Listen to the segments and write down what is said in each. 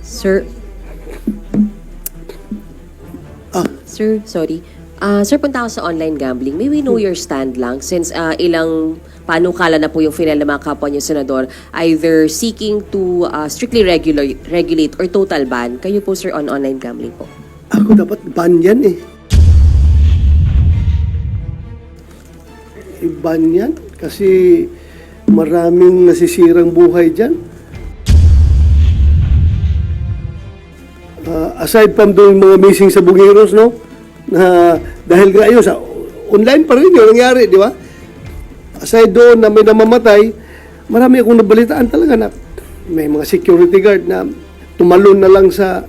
Sir, Sir, sorry. Sir, punta ako sa online gambling. May we know your stand lang since ilang panukala na po yung final ng mga kapwa niyo senador, either seeking to strictly regulate or total ban. Kayo po, sir, on online gambling po. Ako dapat ban yan eh. I-ban yan kasi maraming nasisirang buhay dyan. Aside from doon mga missing sa Bungiros, no? Na dahil ngayon sa online pa rin yung nangyari, di ba? Aside doon na may namamatay, marami akong nabalitaan talaga na may mga security guard na tumalon na lang sa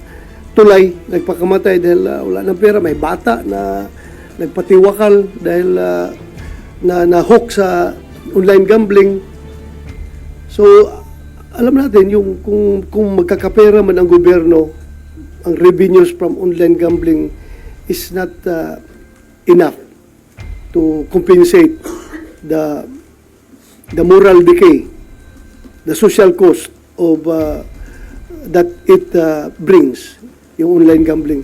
tulay, nagpakamatay dahil wala ng pera. May bata na nagpatiwakal dahil na-hook sa online gambling. So, alam natin, yung kung magkakapera man ang gobyerno, ang revenues from online gambling is not enough to compensate the moral decay, the social cost of that it brings, yung online gambling.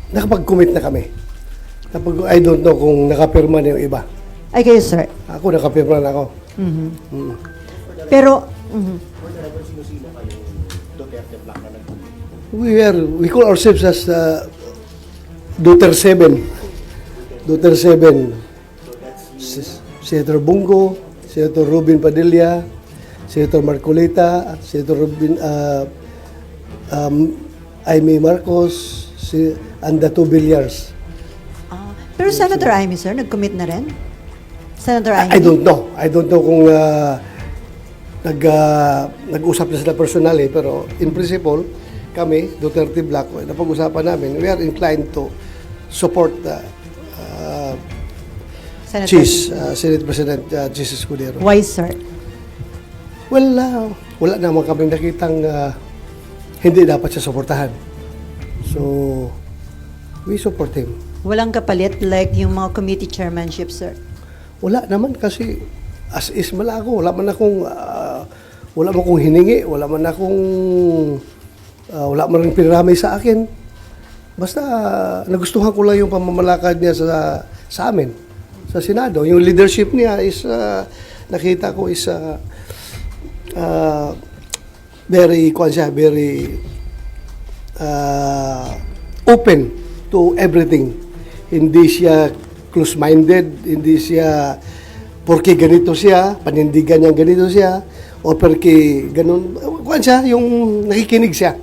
Nakapag-commit na kami. I don't know kung nakapirma na yung iba. Ay, kayo, sir. Ako, nakapirma na ako. Pero, we call ourselves as Duterte 7. Duterte 7. Senator Bungo, Senator Robin Padilla, Senator Marcolita, Senator Robin Aimee Marcos, and the two Villar. pero Senator Aimee, sir, nag-commit na rin? Senator Aimee? I don't know. I don't know kung nag-usap na sila personally, pero in principle, kami, Duterte Black, napag-usapan namin, we are inclined to support Senator Senate President Chis Escudero. Why, sir? Well, wala naman kaming nakitang hindi dapat siya suportahan. So, we support him. Walang kapalit like yung mga committee chairmanship, sir? Wala naman kasi as is malako. Wala man akong hiningi, wala man rin pinaramay sa akin. Basta nagustuhan ko lang yung pamamalakad niya sa amin, sa Senado. Yung leadership niya is nakita ko is very open to everything. Hindi siya close-minded, hindi siya porque ganito siya, panindigan niya ganito siya, o porque ganun, yung nakikinig siya.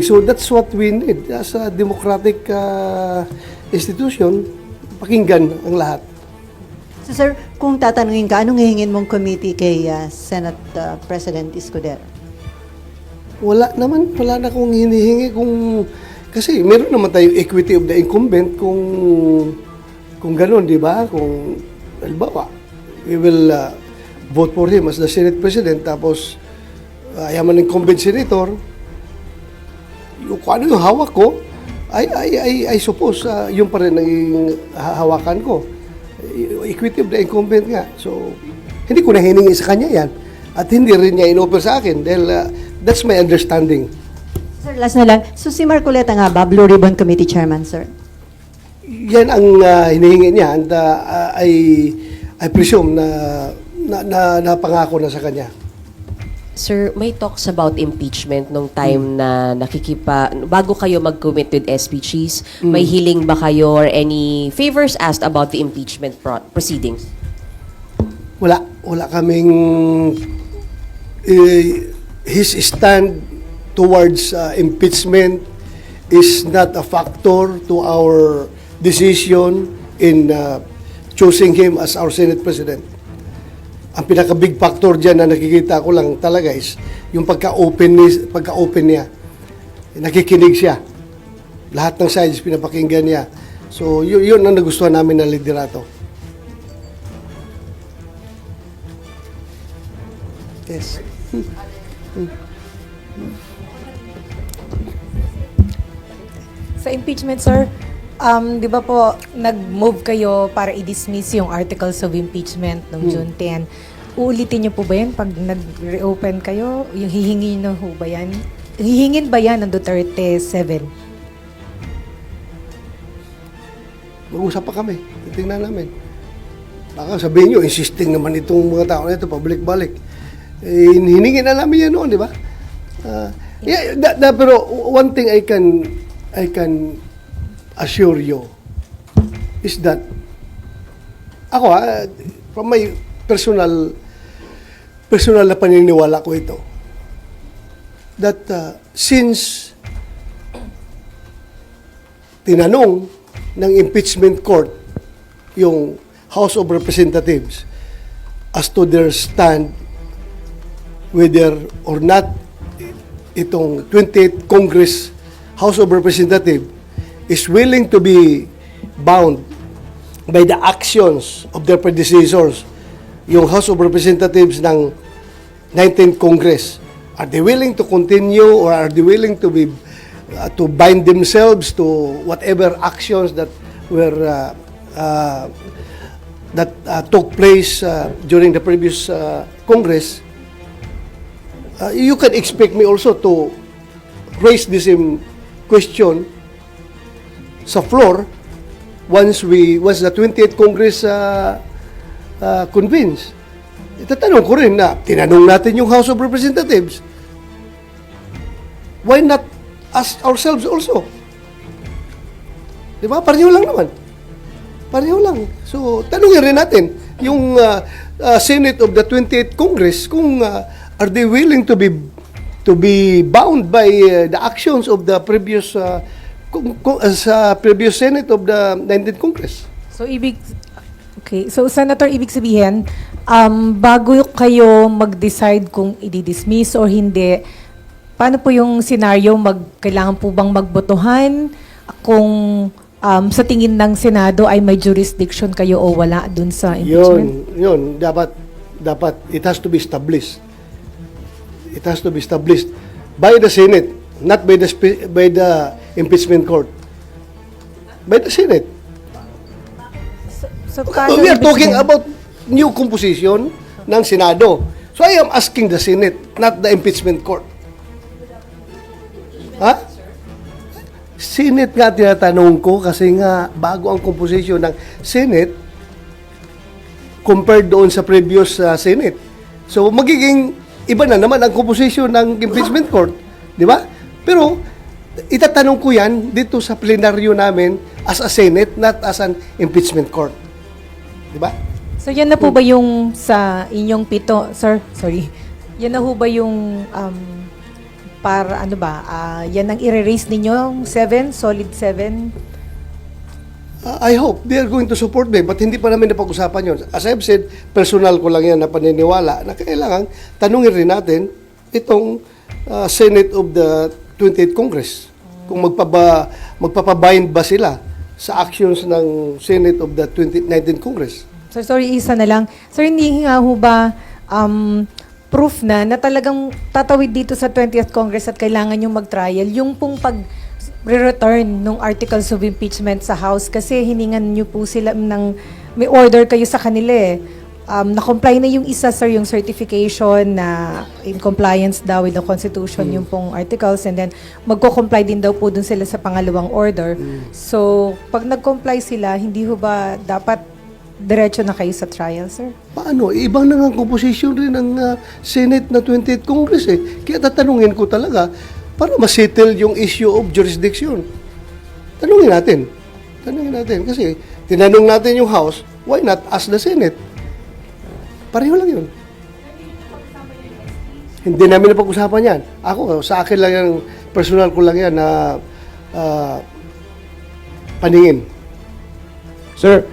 So that's what we need as a democratic institution, pakinggan ang lahat. So, sir, kung tatanungin ka, anong hihingin mong committee kay Senate President Escudero? Wala na akong hinihingi kasi meron naman tayong equity of the incumbent kung gano'n, di ba? Kung, halimbawa, we will vote for him as the Senate President, tapos ayaman ng incumbent senator, kung ano yung hawak ko, I suppose yun pa rin ang hawakan ko. Equity of the incumbent nga. So, hindi ko na hiningi sa kanya yan. At hindi rin niya in-offer sa akin dahil that's my understanding. Sir, last na lang. So, si Marcoleta nga ba, Blue Ribbon Committee Chairman, sir? Yan ang hinihingi niya and I presume na napangako na sa kanya. Sir, may talks about impeachment nung time na bago kayo mag-commit with SPGs, may hiling ba kayo or any favors asked about the impeachment proceedings? Wala kaming his stand towards impeachment is not a factor to our decision in choosing him as our Senate President. Ang pinaka-big factor dyan na nakikita ko lang talaga is yung pagka-open niya. Nakikinig siya. Lahat ng sides pinapakinggan niya. So, yun ang nagustuhan namin na liderato. Yes. Sa impeachment, sir, Di ba po, nag-move kayo para i-dismiss yung articles of impeachment noong June 10. Uulitin niyo po ba yan pag nag-reopen kayo? Yung hihingin na ho ba yan? Hihingin ba yan ng Duterte 7? Mag-usap pa kami. Titingnan namin. Baka sabihin nyo, insisting naman itong mga tao na ito, pabalik-balik. Hiningi na namin yan noon, di ba? Pero one thing I can assure you is that ako from my personal na paniniwala ko ito, that since tinanong ng impeachment court yung House of Representatives as to their stand whether or not itong 28th Congress House of Representatives is willing to be bound by the actions of their predecessors, yung House of Representatives ng 19th Congress. Are they willing to continue or are they willing to be to bind themselves to whatever actions that were took place during the previous Congress? You can expect me also to raise this question sa floor once the 20th Congress convenes. Itatanong ko rin na tinanong natin yung House of Representatives. Why not ask ourselves also? Di ba? Pareho lang naman. Pareho lang. So, tanungin rin natin yung Senate of the 28th Congress kung are they willing to be bound by the actions of the previous previous Senate of the 19th Congress. So, Senator, ibig sabihin, bago kayo mag-decide kung i-dismiss or hindi, paano po yung scenario, kailangan po bang magbotohan kung sa tingin ng Senado ay may jurisdiction kayo o wala dun sa impeachment? Yun. Dapat, it has to be established. It has to be established by the Senate, not by the impeachment court. By the Senate. So, paano We are ibig talking sabihin? about new composition ng Senado. So I am asking the Senate, not the impeachment court. Ha? Senate nga tinatanong ko kasi nga bago ang composition ng Senate compared doon sa previous Senate. So magiging iba na naman ang composition ng impeachment court, di ba? Pero itatanong ko yan dito sa plenaryo namin as a Senate, not as an impeachment court. Di ba? So, yan na po ba yung sa inyong pito, sir? Sorry. Yan na po ba yung para ano ba? Yan ang i-raise ninyo? 7? Solid 7? I hope they are going to support me, but hindi pa namin napag-usapan yun. As I've said, personal ko lang yan na paniniwala na kailangan tanungin rin natin itong Senate of the 28th Congress. Kung magpapabind ba sila sa actions ng Senate of the 19th Congress. So, sorry, isa na lang. Sir, hindi nga ho ba proof na talagang tatawid dito sa 20th Congress at kailangan yung mag-trial, yung pong pag-return ng articles of impeachment sa House kasi hiningan nyo po sila may order kayo sa kanila eh. Na-comply na yung isa, sir, yung certification na in compliance daw with the Constitution yung pong articles and then magko-comply din daw po dun sila sa pangalawang order. So, pag nag-comply sila, hindi ho ba dapat diretso na kayo sa trial, sir? Paano? Ibang na nga composition rin ng Senate na 20th Congress eh. Kaya tatanungin ko talaga para masettle yung issue of jurisdiction. Tanungin natin. Kasi tinanong natin yung House, why not ask the Senate? Pareho lang yun. Hindi namin napag-usapan yan. Ako, sa akin lang yan, personal ko lang yan na paningin. Sir,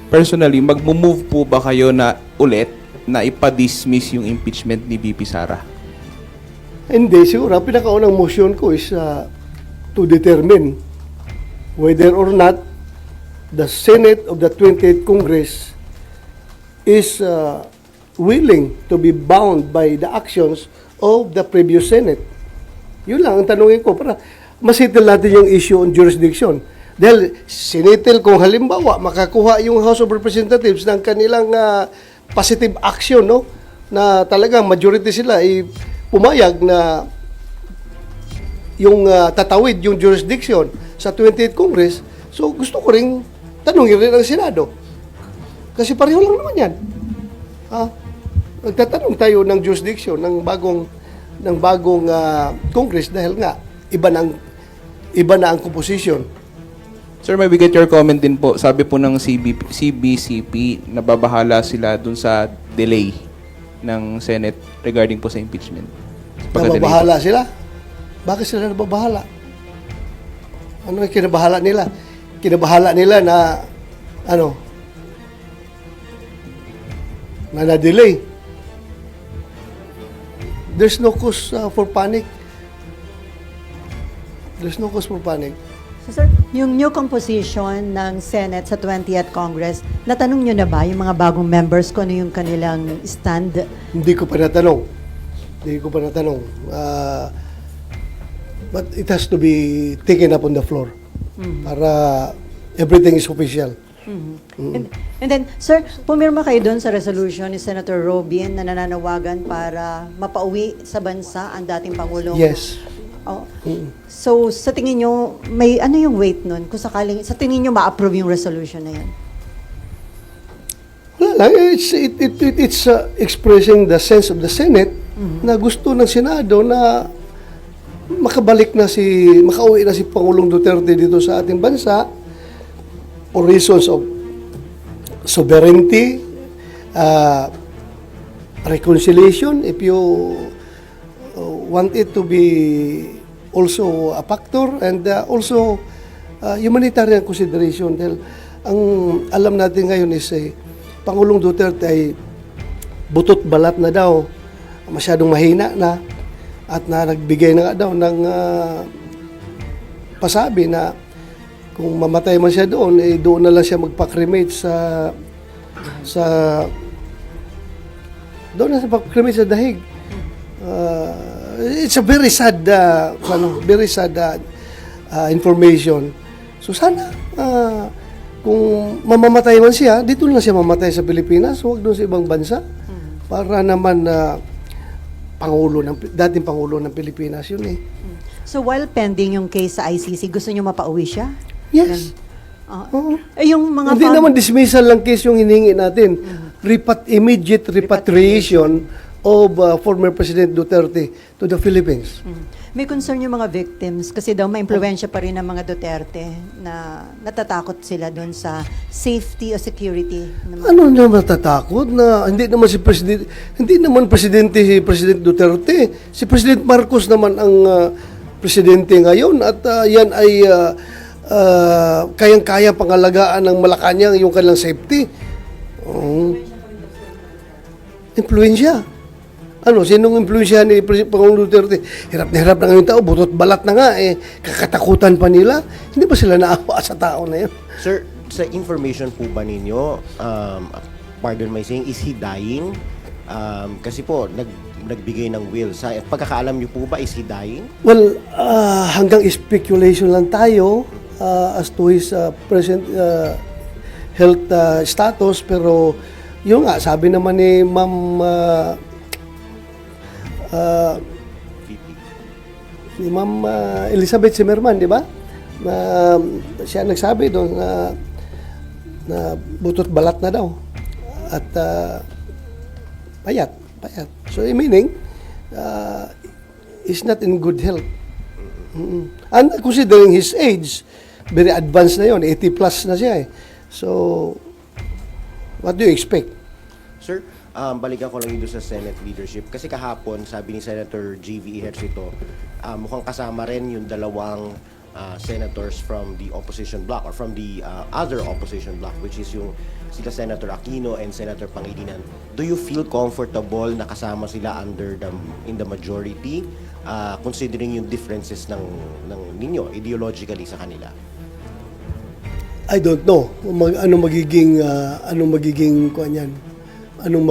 personally, mag-move po ba kayo na ulit na ipa-dismiss yung impeachment ni VP Sara? Hindi, siguro. Ang pinakaunang motion ko is to determine whether or not the Senate of the 28th Congress is willing to be bound by the actions of the previous Senate. Yun lang ang tanongin ko para masettle natin yung issue on jurisdiction. Dahil sinitil kung halimbawa makakuha yung House of Representatives ng kanilang positive action, no? Na talagang majority sila ay pumayag na yung tatawid yung jurisdiction sa 28th Congress. So gusto ko ring tanungin rin ang Senado. Kasi pareho lang naman yan. Nagtatanong tayo ng jurisdiction ng bagong Congress dahil nga iba na ang composition. Sir, may we get your comment din po. Sabi po ng CBCP, nababahala sila dun sa delay ng Senate regarding po sa impeachment. Pagka-delay Nababahala sila? Bakit sila nababahala? Ano yung kinabahala nila? Kinabahala nila na na-delay. There's no cause for panic. There's no cause for panic. So, sir, yung new composition ng Senate sa 20th Congress, natanong nyo na ba yung mga bagong members ko ano yung kanilang stand? Hindi ko pa natanong. But it has to be taken up on the floor para everything is official. And then, sir, pumirma kayo doon sa resolution ni Senator Robin na nananawagan para mapauwi sa bansa ang dating Pangulong. Yes. Oh. So, sa tingin nyo, may ano yung weight nun? Kung sakaling, sa tingin nyo ma-approve yung resolution na yun? Wala lang. It's expressing the sense of the Senate na gusto ng Senado na makauwi na si Pangulong Duterte dito sa ating bansa for reasons of sovereignty, reconciliation, if you want it to be also a factor, and also humanitarian consideration. Dahil ang alam natin ngayon is Pangulong Duterte ay butot balat na daw, masyadong mahina na, at nagbigay na nga daw ng pasabi na kung mamatay man siya doon, doon na lang siya magpa-cremate sa dahig. It's a very sad information. So sana kung mamamatay man siya, dito lang siya mamatay sa Pilipinas, huwag doon sa ibang bansa. Para naman dating Pangulo ng Pilipinas yun eh. So, while pending yung case sa ICC, gusto nyo mapauwi siya? Yes. Oo. Yung mga Hindi naman dismissal lang case yung hiningi natin. Immediate repatriation of former President Duterte to the Philippines. May concern yung mga victims kasi daw ma-impluwensya pa rin ng mga Duterte na natatakot sila doon sa safety o security. Ano na matatakot na hindi naman presidente si President Duterte. Si President Marcos naman ang presidente ngayon at yan ay kayang-kaya pangalagaan ng Malacanang yung kanilang safety. Impluensya. Sinong impluensya ni Pangulong Duterte? Hirap na hirap na ngayon tao, butot balat na nga kakatakutan pa nila. Hindi ba sila naawa sa tao na yun? Sir, sa information po ba ninyo, pardon my saying, is he dying? Kasi po, nagbigay ng will. Sa pagkakaalam niyo po ba, is he dying? Well, hanggang speculation lang tayo as to his present health status, pero yun nga, sabi naman ni Ma'am ni Ma'am Elizabeth Zimmerman, di ba? Na siya nagsabi doon na butot balat na daw at payat. So meaning he's not in good health. And considering his age, very advanced na yon, 80 plus na siya eh. So what do you expect? Sir, balikan ko lang dito sa Senate leadership. Kasi kahapon, sabi ni Senator G.V. Ejercito, mukhang kasama rin yung dalawang senators from the opposition bloc or from the other opposition bloc, which is yung sila Senator Aquino and Senator Pangilinan. Do you feel comfortable na kasama sila in the majority, considering yung differences ng ninyo ideologically sa kanila? I don't know anong magiging kuan yan. Anong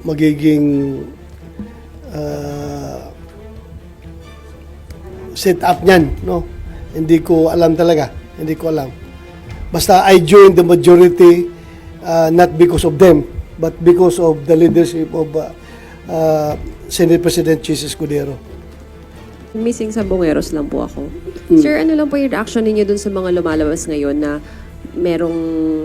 magiging set up niyan, no? Hindi ko alam talaga. Hindi ko alam. Basta I joined the majority not because of them, but because of the leadership of Senate President Chis Escudero. Missing Sabongeros lang po ako. Sir, ano lang po yung reaction ninyo dun sa mga lumalabas ngayon na merong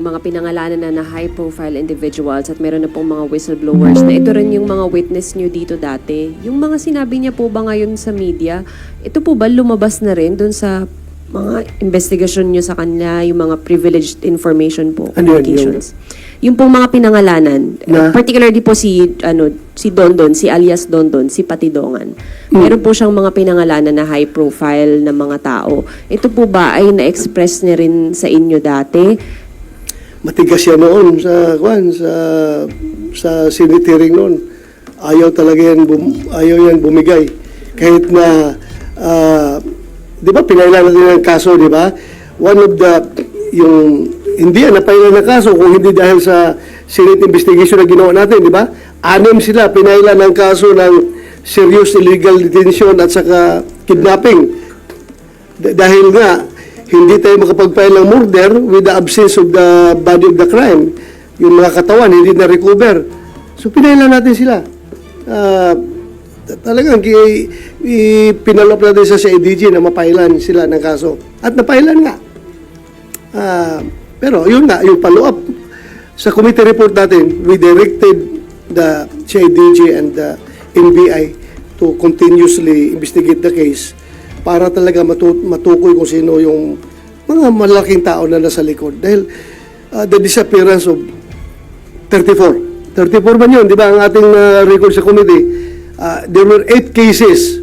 mga pinangalanan na high-profile individuals at meron na pong mga whistleblowers na ito rin yung mga witness nyo dito dati. Yung mga sinabi niya po ba ngayon sa media, ito po ba lumabas na rin dun sa mga investigasyon nyo sa kanila, yung mga privileged information po, Ano yun, communications? Yung pong mga pinangalanan, Na? particularly po si Dondon, si alias Dondon, si Patidongan. Meron po siyang mga pinangalanan na high profile na mga tao. Ito po ba ay na-express niya rin sa inyo dati? Matigas yan noon sa Senate hearing noon. Ayaw talaga yan, ayaw yan bumigay. Kahit na, di ba, pinailan natin ng kaso, di ba? One of the, hindi yan napailan ng kaso kung hindi dahil sa Senate investigation na ginawa natin, di ba? 6 sila, pinailan ng kaso ng serious illegal detention at saka kidnapping. Dahil nga, hindi tayo makapag-file ng murder with the absence of the body of the crime. Yung mga katawan, hindi na-recover. So, pinailan natin sila. Talagang pinalop natin sa CIDG na mapailan sila ng kaso. At napailan nga. Pero yun nga, yung follow-up sa committee report natin, we directed the CIDG and the NBI to continuously investigate the case para talaga matukoy kung sino yung mga malaking tao na nasa likod. Dahil the disappearance of 34 man yun, di ba, ang ating record sa committee, there were 8 cases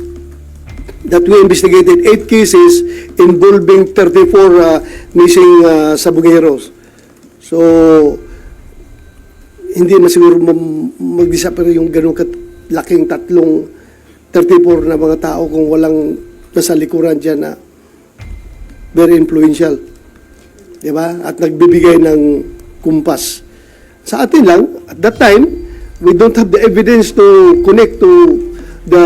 that we investigated, 8 cases involving 34 missing Sabongeros. So, hindi na siguro mag-disappear yung ganun laking 34 na mga tao kung walang nasa likuran dyan na very influential. Diba? At nagbibigay ng kumpas. Sa atin lang, at that time, we don't have the evidence to connect to the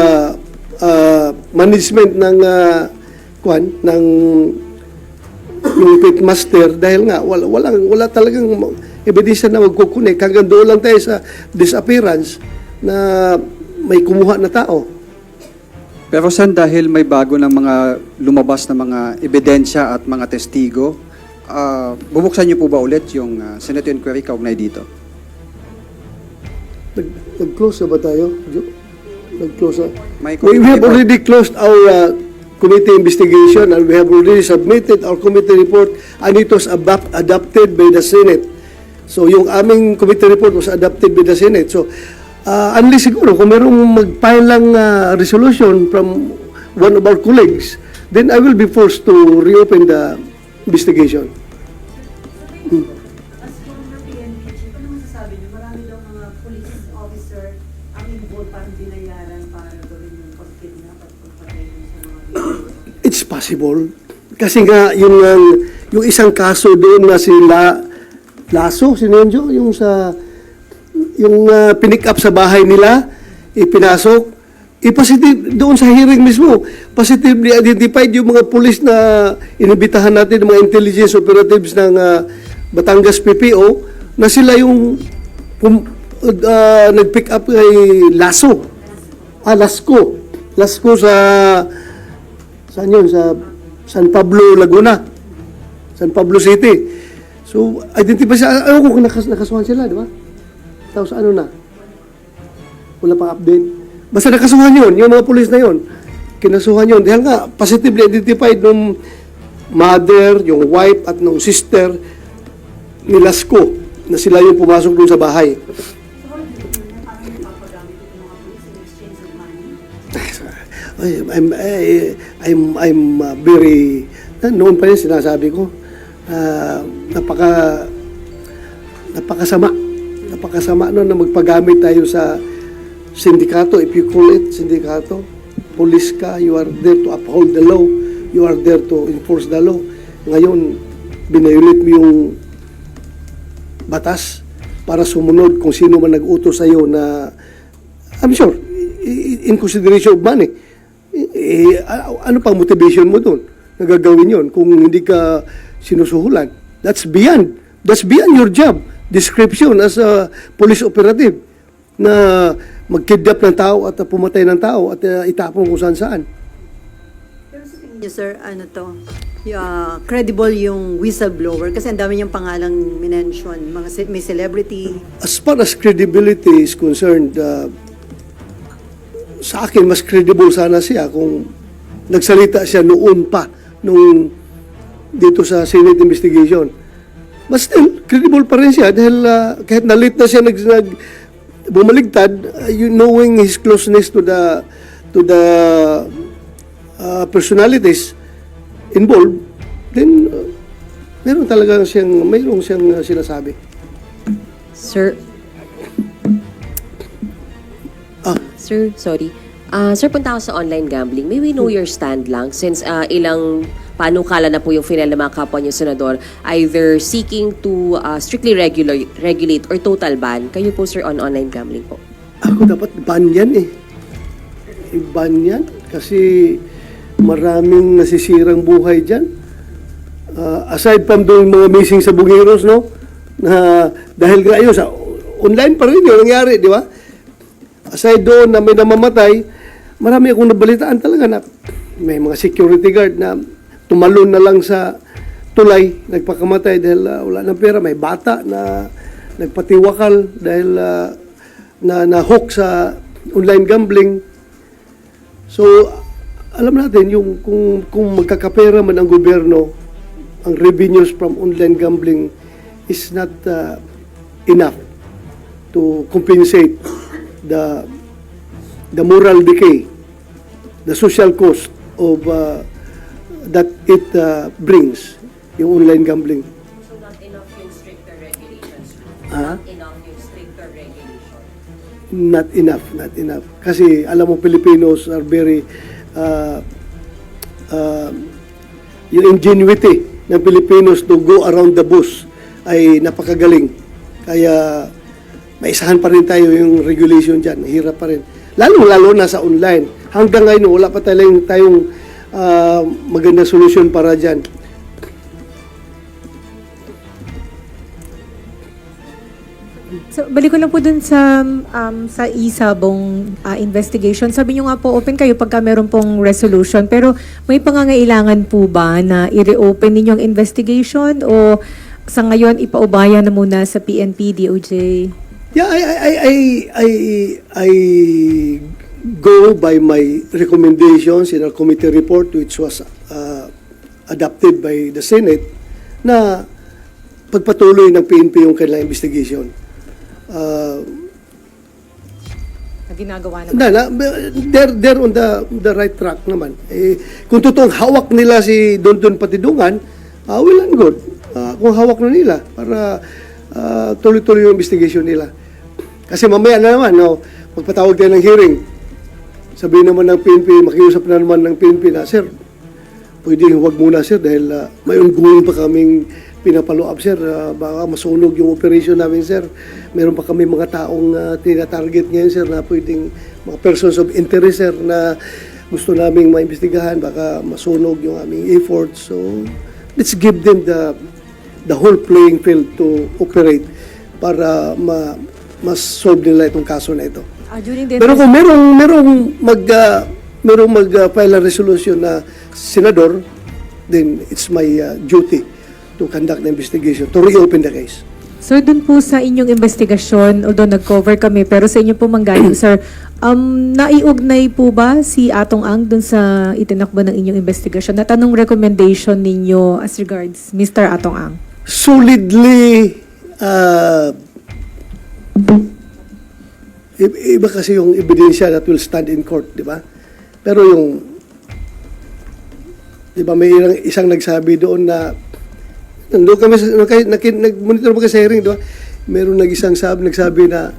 management ng yung pitmaster dahil nga wala talagang ebidensya na magkukunik. Hanggang doon lang tayo sa disappearance na may kumuha na tao. Pero Sen, dahil may bago ng mga lumabas na mga ebidensya at mga testigo, bubuksan niyo po ba ulit yung Senate inquiry kaugnay dito? Nag-close na ba tayo? Nag-close na. May We have committee report. already closed our committee investigation and we have already submitted our committee report and it was adopted by the Senate. So yung aming committee report was adopted by the Senate. So unless siguro kung merong mag-file lang resolution from one of our colleagues, then I will be forced to reopen the investigation. As yung ng PNP, ano masasabi niyo? Marami daw mga police officer ang involved parang binayaran para gawin yung pag-kidnap at pagpatay sa mga victims. It's possible. Kasi nga, yung isang kaso doon na Lasso, sino yun, Joe? Yung pinick up sa bahay nila, ipinasok, positive, doon sa hearing mismo, positively identified yung mga pulis na inibitahan natin, ng mga intelligence operatives ng Batangas PPO, na sila yung nag-pick up kay Lasso. Lasco sa saan yun? Sa San Pablo, Laguna. San Pablo City. So, identify siya. Ayaw ko kung nakasuhan sila, di ba? Tapos ano na? Wala pang update. Basta nakasuhan yun, yung mga pulis na yun. Kinasuhan yun. Dahil nga, positively identified nung mother, yung wife, at nung sister ni Lasco na sila yung pumasok dun sa bahay. I'm very, noon pa yun sinasabi ko, napakasama noon na magpagamit tayo sa sindikato, if you call it sindikato, police ka, you are there to uphold the law, you are there to enforce the law. Ngayon, binayulit mo yung batas para sumunod kung sino man nag-utos sa'yo na, I'm sure, in consideration of money. Ano pang motivation mo doon? na gagawin yon kung hindi ka sinusuhulan. That's beyond your job description as a police operative na magkidnap ng tao at pumatay ng tao at itapon kung saan-saan. Pero sa tingin niyo, sir, credible yung whistleblower? Kasi ang dami niyang pangalang minention. May celebrity. As far as credibility is concerned, sa akin, mas credible sana siya kung nagsalita siya noon pa, nung dito sa Senate investigation. But still, credible pa rin siya dahil kahit na-late na siya bumaligtad, you knowing his closeness to the personalities involved, then mayroong siyang sinasabi. Sir, Sir, sorry. Sir, punta ako sa online gambling. May we know your stand lang since ilang panukala na po yung final ng mga kapwa niyo senador, either seeking to strictly regulate or total ban. Kayo po, sir, on online gambling po. Ako dapat ban yan eh. I-ban yan kasi maraming nasisirang buhay dyan. Aside from doon mga missing sa Bugueros, no? Na dahil ngayon sa online pa rin yun nangyari, di ba? Aside doon na may namamatay, marami akong nabalitaan talaga na may mga security guard na tumalon na lang sa tulay, nagpakamatay dahil wala ng pera. May bata na nagpatiwakal dahil na-hook sa online gambling. So, alam natin, yung kung magkakapera man ang gobyerno, ang revenues from online gambling is not enough to compensate the moral decay, the social cost of that it brings, yung online gambling. So not enough yung stricter regulations? Not enough yung stricter regulations? Not enough. Kasi alam mo, Filipinos are very, yung ingenuity ng Filipinos to go around the bush ay napakagaling. Kaya maisahan pa rin tayo yung regulation dyan. Hirap pa rin. Lalo na sa online. Hanggang ngayon, wala pa tayong magandang solusyon para dyan. So, balik ko lang po dun sa isabong investigation. Sabi nyo nga po, open kayo pagka meron pong resolution. Pero may pangangailangan po ba na i-reopen ninyong investigation o sa ngayon ipaubaya na muna sa PNP, DOJ? Yeah, I go by my recommendations in our committee report which was adopted by the Senate na pagpatuloy ng PNP yung kanilang investigation. Na ginagawa naman. They're on the right track naman. Kung totoong hawak nila si Don Patidungan, well and good. Kung hawak na nila para tuloy-tuloy yung investigation nila. Kasi mamaya na naman, magpatawag tayo ng hearing. Sabihin naman ng PNP, makiusap na naman ng PNP na, sir, pwede huwag muna, sir, dahil may ongoing pa kaming pinapalo-up, sir. Baka masunog yung operation namin, sir. Meron pa kami mga taong tina-target ngayon, sir, na pwedeng mga persons of interest, sir, na gusto naming maimbestigahan. Baka masunog yung aming efforts. So, let's give them the whole playing field to operate para mas-solve nila itong kaso na ito. During the Pero kung merong mag-file a resolution na senador, then it's my duty to conduct the investigation, to reopen the case. Sir, dun po sa inyong investigasyon, although nag-cover kami, pero sa inyo po manggaling, sir, naiugnay po ba si Atong Ang dun sa itinakbo ng inyong investigasyon? At anong recommendation ninyo as regards Mr. Atong Ang? Solidly, iba kasi yung ebidensya that will stand in court, di ba? Pero di ba, may isang nagsabi doon na, nandun kami, nag-monitor ba kasi sa hearing, di ba? Meron nagsabi na,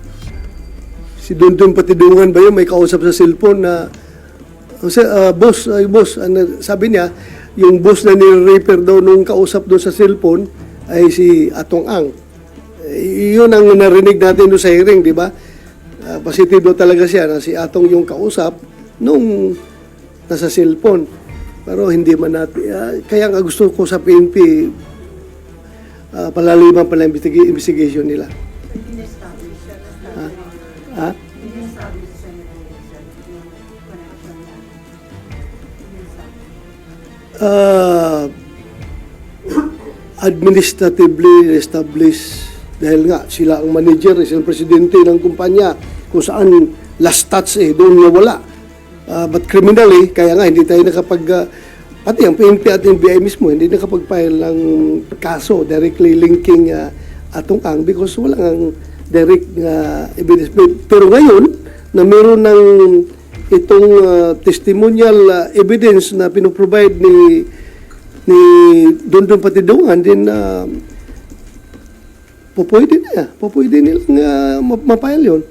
si Don Patidungan ba yun, may kausap sa cellphone na, boss, sabi niya, yung boss na nire-repair daw nung kausap doon sa cellphone, ay si Atong Ang. Yun ang narinig natin doon sa hearing, di ba? Positibo talaga siya na si Atong yung kausap nung nasa cellphone. Pero hindi man natin, kaya nga gusto ko sa PNP, palaliman pa lang investigation nila. In-establish siya. Ha? In-establish sa Senate yung connection na. In-establish. Administratively established dahil nga sila ang manager, sila ang presidente ng kumpanya kung saan last touch doon nawala. But criminally, kaya nga hindi tayo pati ang PNP at NBI mismo, hindi nakapag-file ng kaso directly linking Atong Ang because wala ang direct evidence. Pero ngayon, na meron ng itong testimonial evidence na pinoprovide ni Dondon Patidungan, din pupwede nilang mapile yun.